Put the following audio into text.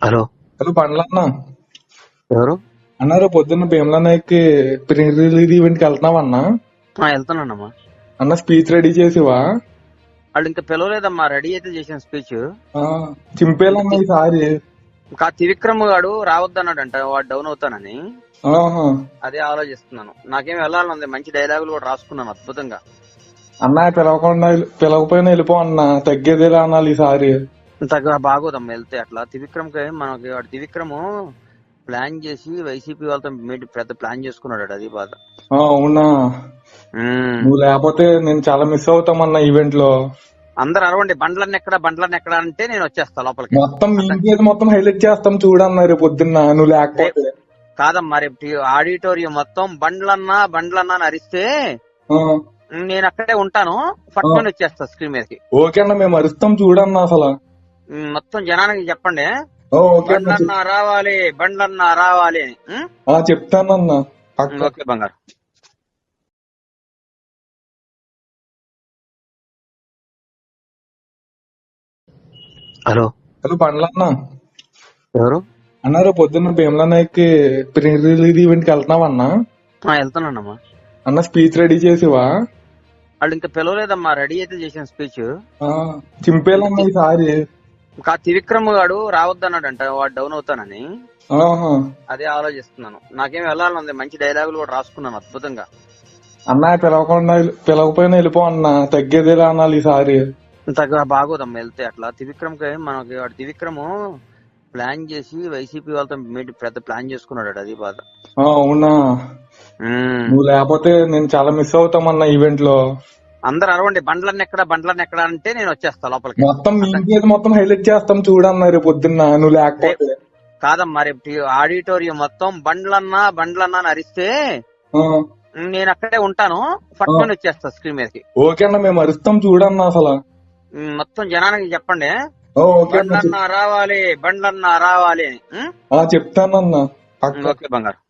Hello. Hello పండ్లన్న. ఎవరు? అన్నారు పొద్దున్న Bheemla Nayak pre release event కి వెళ్తున్నావా అన్న? వెళ్తానమ్మా. అన్న స్పీచ్ రెడీ చేసివా? వాళ్ళు ఇంకా పిలవలేదమ్మా, రెడీ అయితే చేసిన స్పీచ్. చింపేలన్న ఈసారి. ఇంకా త్రివిక్రమ్ గాడు రావద్దన్నాడంట, వాడు డౌన్ అవుతానని. ఆహా. అదే ఆలోచిస్తున్నాను. నాకేం వెళ్ళాలనుంది, మంచి డైలాగులు కూడా రాసుకున్నాను అద్భుతంగా. అన్న పిలవకపోయినా వెళ్ళిపో అన్న, తగ్గేదేలా అనాలి ఈసారి. ఇంతగా బాగోదమ్మా వెళ్తే అట్లా. త్రివిక్రమ్ కి మనకి వాడు త్రివిక్రమ్ ప్లాన్ చేసి వైసీపీ వాళ్ళతో పెద్ద ప్లాన్ చేసుకున్నాడు, అది బాధ. అవునా? నువ్వు లేకపోతే నేను చాలా మిస్ అవుతామన్న ఈవెంట్ లో. అందరు అరవండి, బండ్లన్నీ ఎక్కడ అంటే నేను వచ్చేస్తా లోపలికి. మొత్తం మొత్తం హైలైట్ చేస్తాం చూడన్న రేపు పొద్దున్న నువ్వు లేకపోతే. కాదమ్మా, రేపు ఆడిటోరియం మొత్తం బండ్లన్నా అని అరిస్తే నేను అక్కడే ఉంటాను, పట్టుకొని వచ్చేస్తా స్క్రీన్ మీదకి. ఓకే అన్న, మేము అరుస్తాం చూడన్న అసలు. మొత్తం జనానికి చెప్పండి, బండ్లన్నా రావాలి అని. చెప్తానన్న. ఓకే బంగారు. హలో. హలో పండ్లన్న. ఎవరు? అన్నారు పొద్దున్న Bheemla Nayak pre release event కి వెళ్తున్నావా అన్న? వెళ్తానమ్మా. అన్న స్పీచ్ రెడీ చేసివా? వాళ్ళు ఇంకా పిలవలేదమ్మా, రెడీ అయితే చేసిన స్పీచ్. చింపేలన్న ఈసారి. ఇంకా త్రివిక్రమ్ గాడు రావద్దన్నాడంట, వాడు డౌన్ అవుతానని. ఆహా. అదే ఆలోచిస్తున్నాను. నాకేం వెళ్ళాలనుంది, మంచి డైలాగులు కూడా రాసుకున్నాను అద్భుతంగా. అన్న పిలవకపోయినా వెళ్ళిపో అన్న, తగ్గేదేలా అనాలి ఈసారి. ఇంతగా బాగోదమ్మా వెళ్తే అట్లా. త్రివిక్రమ్ కి మనకి వాడు త్రివిక్రమ్ ప్లాన్ చేసి వైసీపీ వాళ్ళతో పెద్ద ప్లాన్ చేసుకున్నాడు, అది బాధ. అవునా? నువ్వు లేకపోతే నేను చాలా మిస్ అవుతామన్న ఈవెంట్ లో. అందరు అరవండి, బండ్లన్నీ ఎక్కడ అంటే నేను వచ్చేస్తా లోపలికి. మొత్తం హైలైట్ చేస్తాం చూడన్న రేపు పొద్దున్న నువ్వు లేకపోతే. కాదమ్మా, రేపు ఆడిటోరియం మొత్తం బండ్లన్నా అని అరిస్తే నేను అక్కడే ఉంటాను, పట్టుకొని వచ్చేస్తా స్క్రీన్ మీదకి. ఓకే అన్న, మేము అరుస్తాం చూడన్న అసలు. మొత్తం జనానికి చెప్పండి, బండ్లన్నా రావాలి అని. చెప్తానన్న. ఓకే బంగారు.